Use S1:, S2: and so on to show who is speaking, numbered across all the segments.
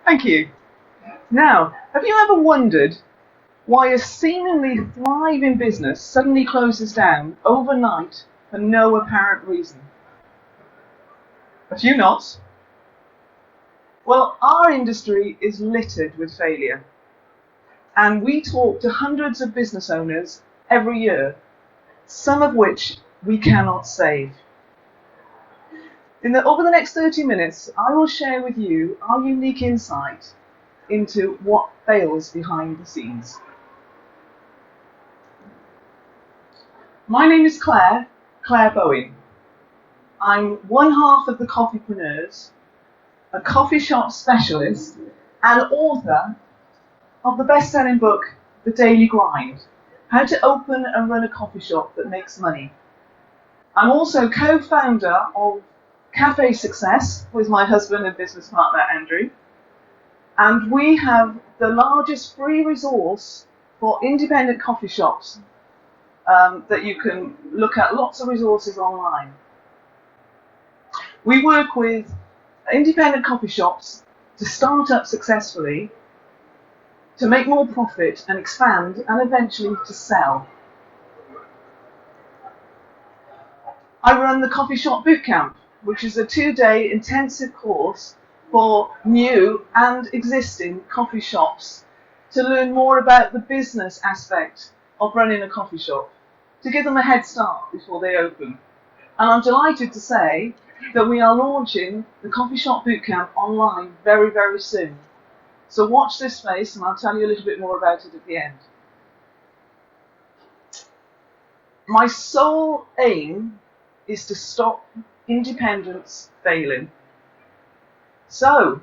S1: Thank you. Now, have you ever wondered why a seemingly thriving business suddenly closes down overnight for no apparent reason? A few nods. Well, our industry is littered with failure, and we talk to hundreds of business owners every year, some of which we cannot save. Over the next 30 minutes, I will share with you our unique insight into what fails behind the scenes. My name is Claire Bowen. I'm one half of the Coffeepreneurs, a coffee shop specialist, and author of the best-selling book, The Daily Grind, How to Open and Run a Coffee Shop That Makes Money. I'm also co-founder of Cafe Success with my husband and business partner, Andrew. And we have the largest free resource for independent coffee shops that you can look at, lots of resources online. We work with independent coffee shops to start up successfully, to make more profit and expand, and eventually to sell. I run the Coffee Shop Bootcamp, which is a 2-day intensive course for new and existing coffee shops to learn more about the business aspect of running a coffee shop, to give them a head start before they open. And I'm delighted to say that we are launching the Coffee Shop Bootcamp online very, very soon. So watch this space and I'll tell you a little bit more about it at the end. My sole aim is to stop independence failing. So,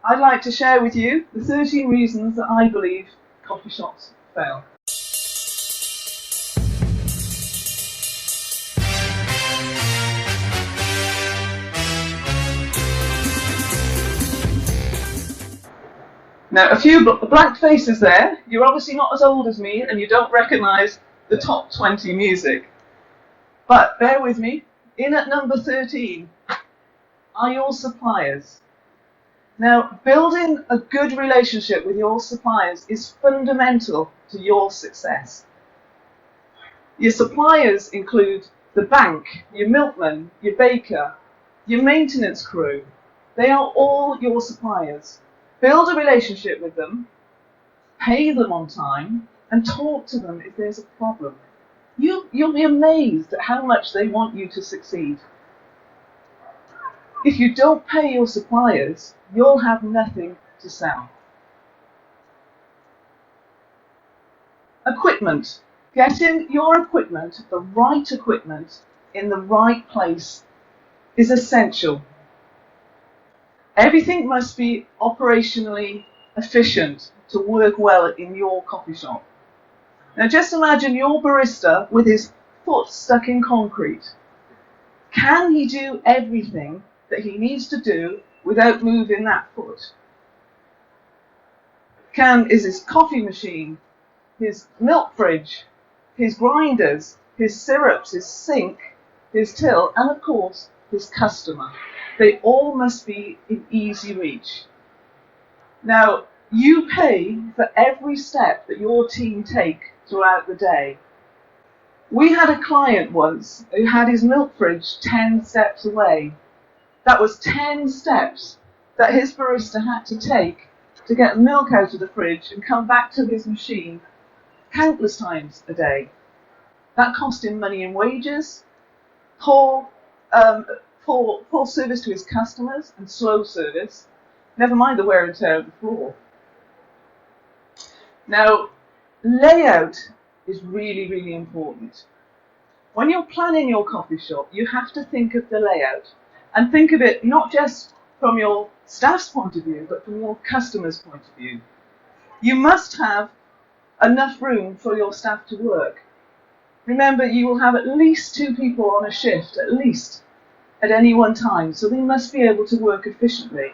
S1: I'd like to share with you the 13 reasons that I believe coffee shops fail. Now, a few blank faces there. You're obviously not as old as me and you don't recognise the top 20 music. But bear with me. In at number 13 are your suppliers. Now, building a good relationship with your suppliers is fundamental to your success. Your suppliers include the bank, your milkman, your baker, your maintenance crew. They are all your suppliers. Build a relationship with them, pay them on time, and talk to them if there's a problem. You'll be amazed at how much they want you to succeed. If you don't pay your suppliers, you'll have nothing to sell. Equipment. Getting your equipment, the right equipment, in the right place is essential. Everything must be operationally efficient to work well in your coffee shop. Now just imagine your barista with his foot stuck in concrete. Can he do everything that he needs to do without moving that foot? Is his coffee machine, his milk fridge, his grinders, his syrups, his sink, his till, and of course his customer, they all must be in easy reach. Now, you pay for every step that your team take throughout the day. We had a client once who had his milk fridge 10 steps away. That was 10 steps that his barista had to take to get milk out of the fridge and come back to his machine countless times a day. That cost him money in wages, poor service to his customers and slow service, never mind the wear and tear of the floor. Now, layout is really, really important. When you're planning your coffee shop, you have to think of the layout and think of it not just from your staff's point of view, but from your customer's point of view. You must have enough room for your staff to work. Remember, you will have at least 2 people on a shift, at least, at any one time, so they must be able to work efficiently.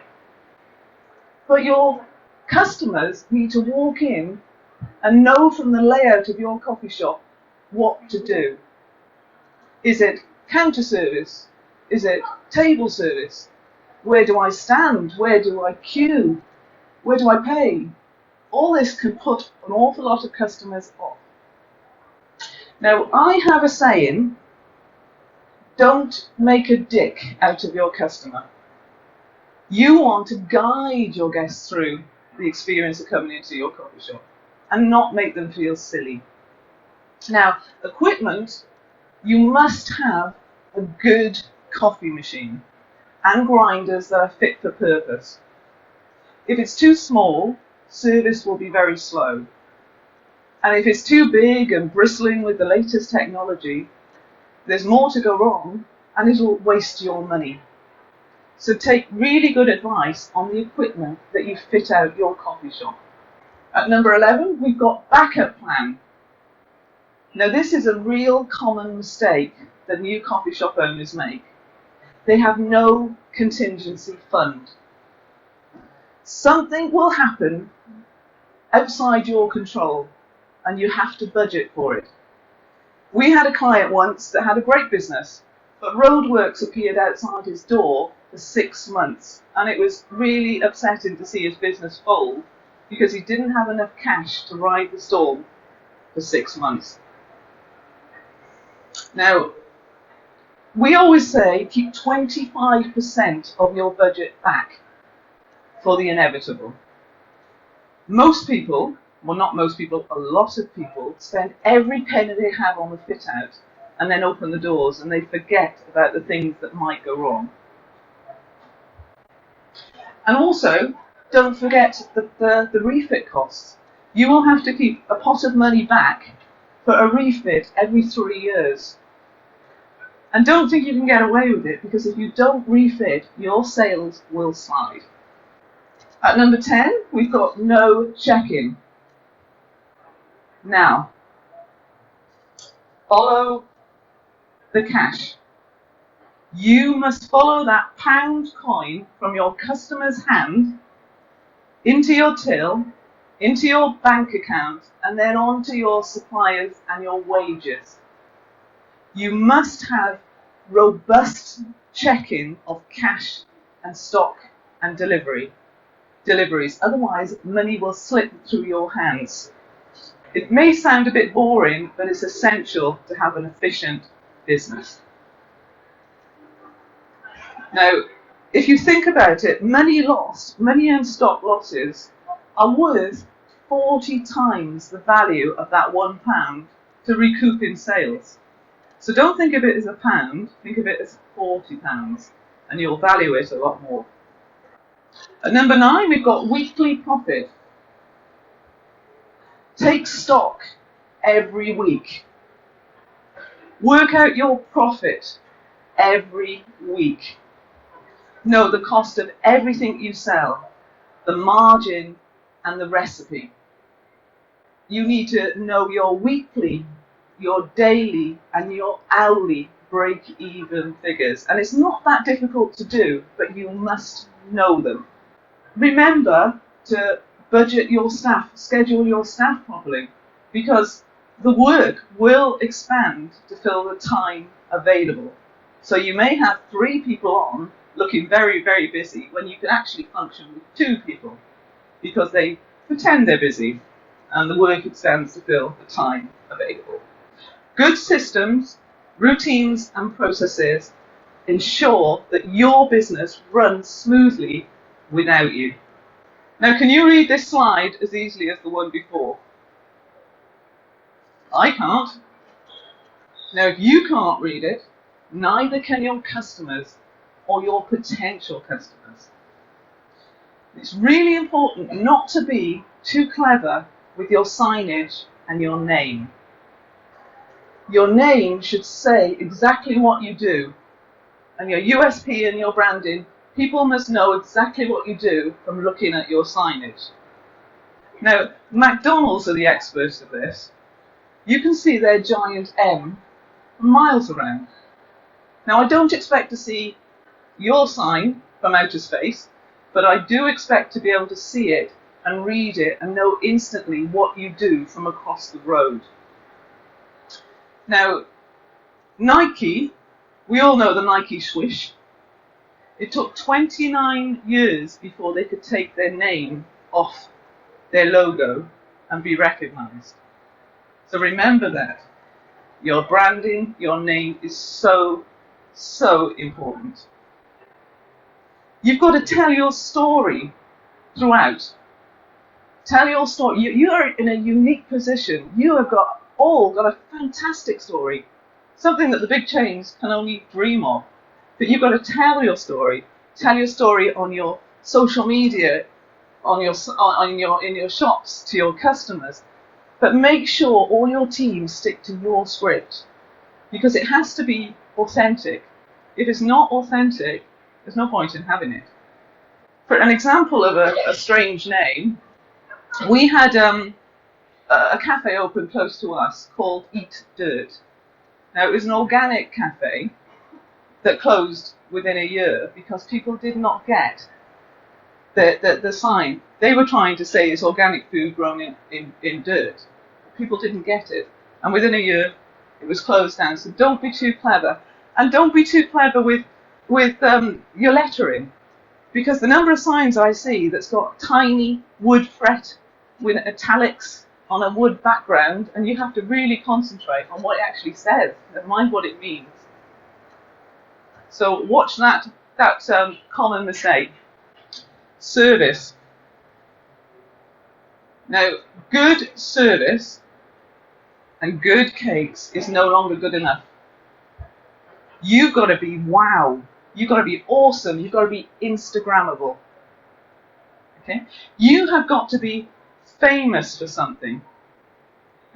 S1: But your customers need to walk in and know from the layout of your coffee shop what to do. Is it counter service? Is it table service? Where do I stand? Where do I queue? Where do I pay? All this can put an awful lot of customers off. Now, I have a saying, don't make a dick out of your customer. You want to guide your guests through the experience of coming into your coffee shop and not make them feel silly. Now, equipment, you must have a good coffee machine and grinders that are fit for purpose. If it's too small, service will be very slow. And if it's too big and bristling with the latest technology, there's more to go wrong and it'll waste your money. So take really good advice on the equipment that you fit out your coffee shop. At number 11, we've got backup plan. Now this is a real common mistake that new coffee shop owners make. They have no contingency fund. Something will happen outside your control and you have to budget for it. We had a client once that had a great business, but roadworks appeared outside his door for 6 months, and it was really upsetting to see his business fold because he didn't have enough cash to ride the storm for 6 months. Now, we always say keep 25% of your budget back for the inevitable. Most people, well not most people, a lot of people spend every penny they have on the fit out and then open the doors and they forget about the things that might go wrong. And also, don't forget the refit costs. You will have to keep a pot of money back for a refit every 3 years. And don't think you can get away with it, because if you don't refit, your sales will slide. At number 10, we've got no check-in. Now, follow the cash. You must follow that pound coin from your customer's hand into your till, into your bank account, and then onto your suppliers and your wages. You must have robust check-in of cash and stock and deliveries. Otherwise, money will slip through your hands. It may sound a bit boring, but it's essential to have an efficient business. Now, if you think about it, money in stock losses are worth 40 times the value of that £1 to recoup in sales. So don't think of it as a pound, think of it as £40, and you'll value it a lot more. At number 9, we've got weekly profit. Take stock every week. Work out your profit every week. Know the cost of everything you sell, the margin and the recipe. You need to know your weekly, your daily and your hourly break-even figures. And it's not that difficult to do, but you must know them. Remember to budget your staff, schedule your staff properly, because the work will expand to fill the time available. So you may have 3 people on looking very, very busy when you can actually function with 2 people, because they pretend they're busy and the work extends to fill the time available. Good systems, routines and processes ensure that your business runs smoothly without you. Now, can you read this slide as easily as the one before? I can't. Now, if you can't read it, neither can your customers or your potential customers. It's really important not to be too clever with your signage and your name. Your name should say exactly what you do, and your USP and your branding, people must know exactly what you do from looking at your signage. Now, McDonald's are the experts of this. You can see their giant M from miles around. Now, I don't expect to see your sign from outer space, but I do expect to be able to see it and read it and know instantly what you do from across the road. Now, Nike, we all know the Nike swish. It took 29 years before they could take their name off their logo and be recognized. So remember that. Your branding, your name is so, so important. You've got to tell your story throughout. Tell your story. You are in a unique position. You have all got a fantastic story. Something that the big chains can only dream of. But you've got to tell your story. Tell your story on your social media, in your shops, to your customers. But make sure all your teams stick to your script, because it has to be authentic. If it's not authentic, there's no point in having it. For an example of a strange name, we had a cafe open close to us called Eat Dirt. Now, it was an organic cafe that closed within a year because people did not get the sign. They were trying to say it's organic food grown in dirt. People didn't get it. And within a year, it was closed down. So don't be too clever. And don't be too clever with your lettering. Because the number of signs I see that's got tiny wood fret with italics on a wood background, and you have to really concentrate on what it actually says, never mind what it means. So watch that common mistake. Service. Now, good service and good cakes is no longer good enough. You've got to be wow. You've got to be awesome. You've got to be Instagrammable. Okay? You have got to be famous for something.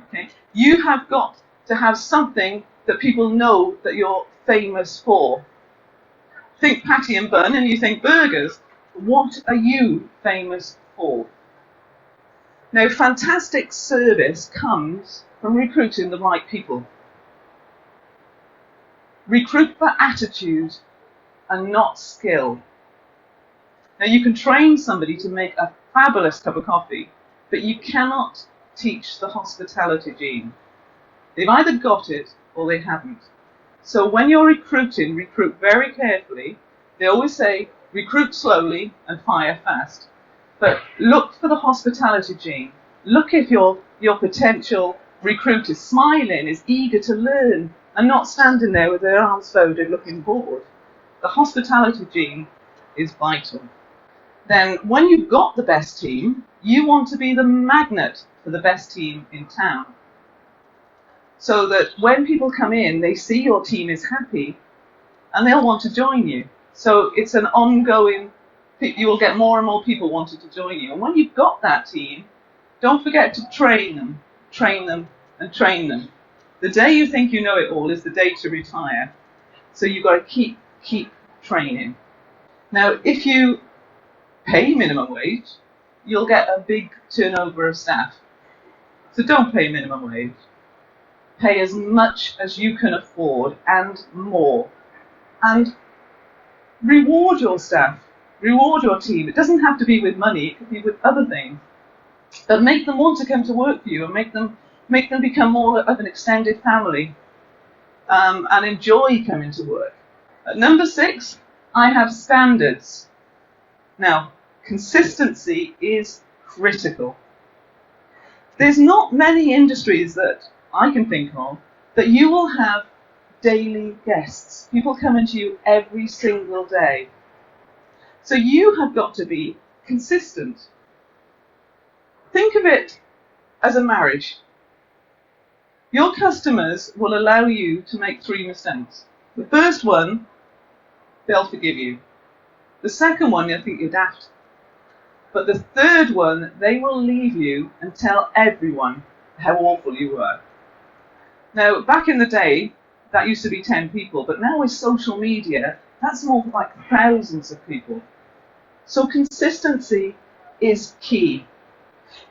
S1: Okay? You have got to have something that people know that you're famous for. Think patty and bun and you think burgers. What are you famous for? Now, fantastic service comes from recruiting the right people. Recruit for attitude and not skill. Now, you can train somebody to make a fabulous cup of coffee, but you cannot teach the hospitality gene. They've either got it or they haven't. So when you're recruiting, recruit very carefully. They always say, recruit slowly and fire fast. But look for the hospitality gene. Look if your potential recruit is smiling, is eager to learn, and not standing there with their arms folded looking bored. The hospitality gene is vital. Then when you've got the best team, you want to be the magnet for the best team in town. So that when people come in, they see your team is happy and they'll want to join you. So it's an ongoing, you will get more and more people wanting to join you. And when you've got that team, don't forget to train them, and train them. The day you think you know it all is the day to retire. So you've got to keep training. Now, if you pay minimum wage, you'll get a big turnover of staff. So don't pay minimum wage. Pay as much as you can afford and more. And reward your staff. Reward your team. It doesn't have to be with money. It could be with other things. But make them want to come to work for you and make them become more of an extended family and enjoy coming to work. At number 6, I have standards. Now, consistency is critical. There's not many industries that I can think of that you will have daily guests. People coming to you every single day. So you have got to be consistent. Think of it as a marriage. Your customers will allow you to make 3 mistakes. The first one, they'll forgive you. The second one, they'll think you're daft. But the third one, they will leave you and tell everyone how awful you were. Now, back in the day, that used to be 10 people, but now with social media, that's more like thousands of people. So consistency is key.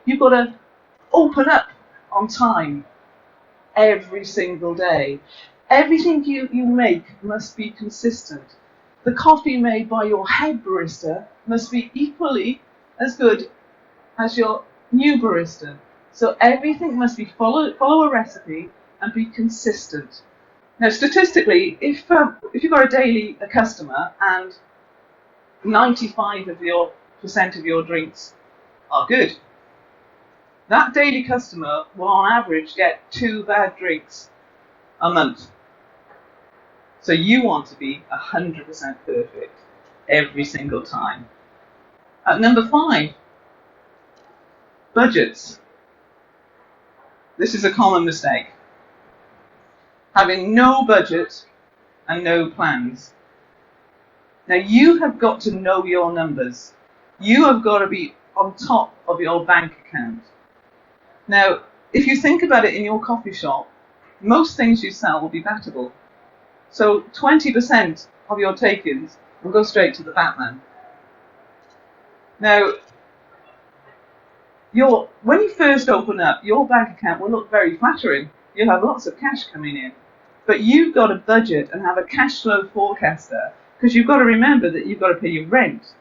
S1: You've got to open up on time every single day. Everything you make must be consistent. The coffee made by your head barista must be equally as good as your new barista. So everything must be follow a recipe and be consistent. Now, statistically, if you've got a customer and 95% of your drinks are good. That daily customer will on average get 2 bad drinks a month. So you want to be 100% perfect every single time. At number 5, budgets. This is a common mistake. Having no budget and no plans. Now you have got to know your numbers. You have got to be on top of your bank account. Now, if you think about it in your coffee shop, most things you sell will be battable. So 20% of your take-ins will go straight to the Batman. Now, when you first open up, your bank account will look very flattering. You'll have lots of cash coming in. But you've got to budget and have a cash flow forecaster, because you've got to remember that you've got to pay your rent,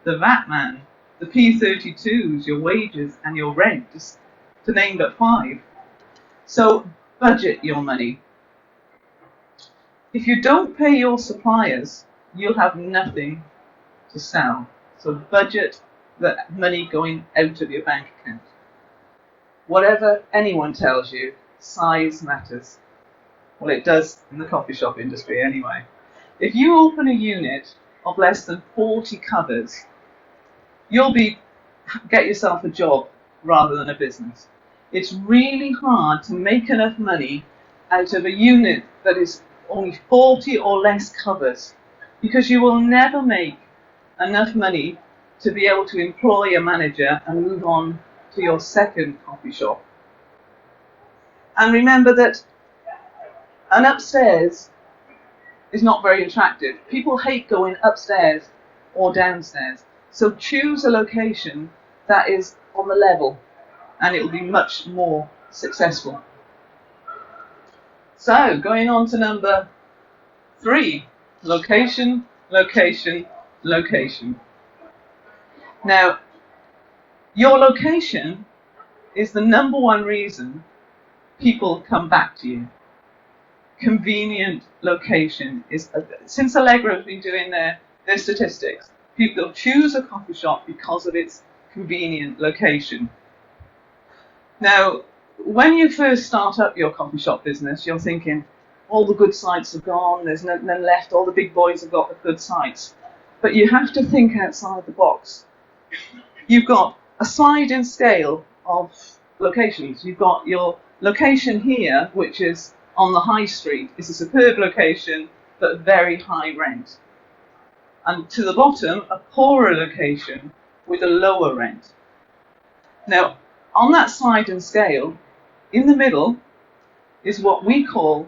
S1: the Batman, the P32s, your wages, and your rent, just to name but 5. So budget your money. If you don't pay your suppliers, you'll have nothing to sell. So budget the money going out of your bank account. Whatever anyone tells you, size matters. Well, it does in the coffee shop industry anyway. If you open a unit of less than 40 covers, you'll get yourself a job rather than a business. It's really hard to make enough money out of a unit that is only 40 or less covers, because you will never make enough money to be able to employ a manager and move on to your second coffee shop. And remember that an upstairs is not very attractive. People hate going upstairs or downstairs. So choose a location that is on the level, and it will be much more successful. So, going on to number 3, location, location, location. Now, your location is the number 1 reason people come back to you. Convenient location is, since Allegro has been doing their statistics, people choose a coffee shop because of its convenient location. Now, when you first start up your coffee shop business, you're thinking, all the good sites are gone, there's none left, all the big boys have got the good sites. But you have to think outside the box. You've got a sliding scale of locations. You've got your location here, which is on the high street. It's a superb location, but very high rent. And to the bottom, a poorer location with a lower rent. Now, on that sliding scale, in the middle is what we call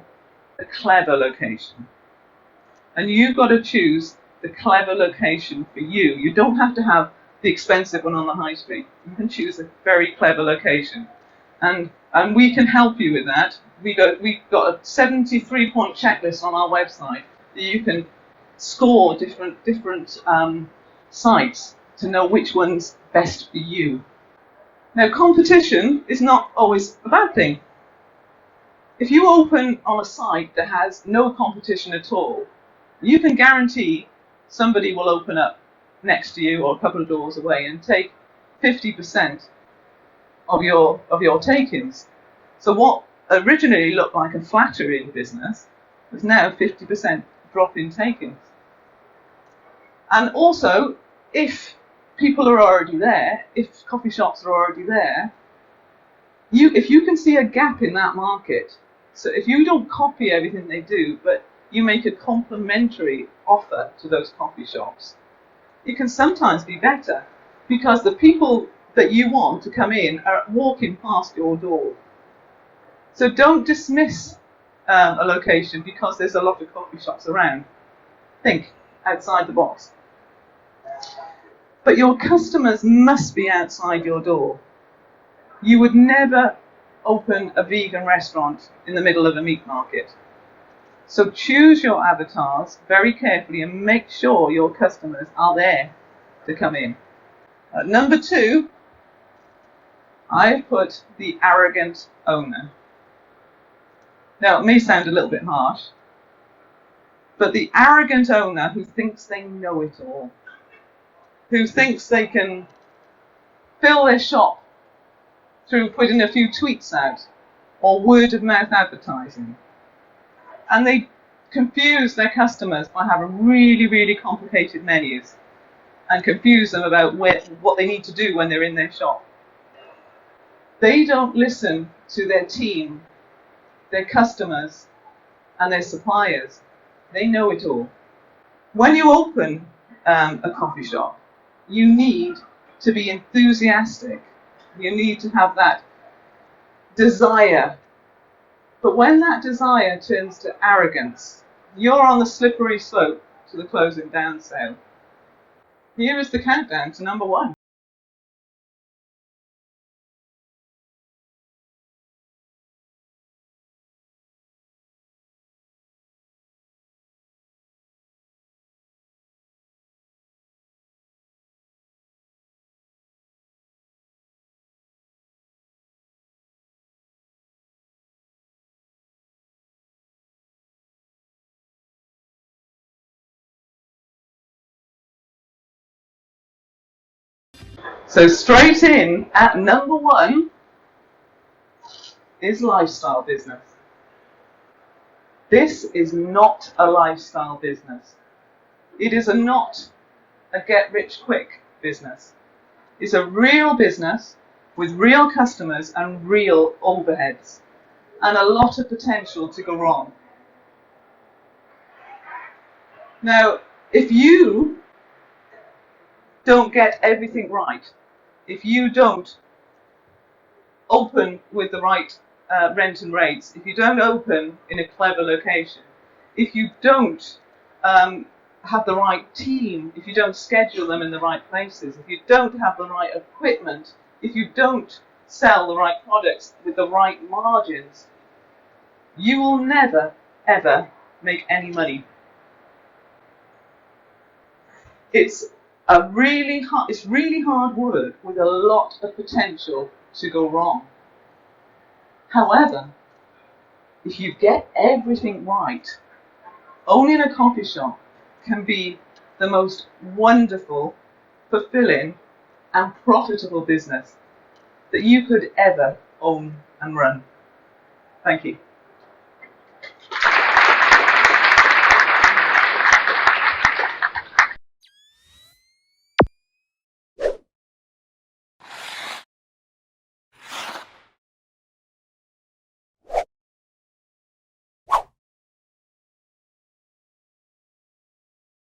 S1: a clever location. And you've got to choose the clever location for you. You don't have to have the expensive one on the high street. You can choose a very clever location. And we can help you with that. We've got a 73-point checklist on our website that you can score different sites to know which one's best for you. Now, competition is not always a bad thing. If you open on a site that has no competition at all, you can guarantee somebody will open up next to you or a couple of doors away and take 50% of your take-ins. So what originally looked like a flattering business is now 50% drop in take-ins. And also, if people are already there, if coffee shops are already there, if you can see a gap in that market, so if you don't copy everything they do, but you make a complementary offer to those coffee shops, it can sometimes be better, because the people that you want to come in are walking past your door. So don't dismiss a location because there's a lot of coffee shops around. Think outside the box. But your customers must be outside your door. You would never open a vegan restaurant in the middle of a meat market. So choose your avatars very carefully and make sure your customers are there to come in. Number 2, I've put the arrogant owner. Now, it may sound a little bit harsh, but the arrogant owner who thinks they know it all. who thinks they can fill their shop through putting a few tweets out or word of mouth advertising. And they confuse their customers by having really, really complicated menus and confuse them about what they need to do when they're in their shop. They don't listen to their team, their customers, and their suppliers. They know it all. When you open a coffee shop, you need to be enthusiastic. You need to have that desire. But when that desire turns to arrogance, you're on the slippery slope to the closing down sale. Here is the countdown to number 1. So straight in at number 1 is lifestyle business. This is not a lifestyle business. It is not a get-rich-quick business. It's a real business with real customers and real overheads and a lot of potential to go wrong. Now, if you don't get everything right, if you don't open with the right rent and rates, if you don't open in a clever location, if you don't have the right team, if you don't schedule them in the right places, if you don't have the right equipment, if you don't sell the right products with the right margins, you will never, ever make any money. It's really hard work with a lot of potential to go wrong. However, if you get everything right, owning a coffee shop can be the most wonderful, fulfilling, and profitable business that you could ever own and run. Thank you.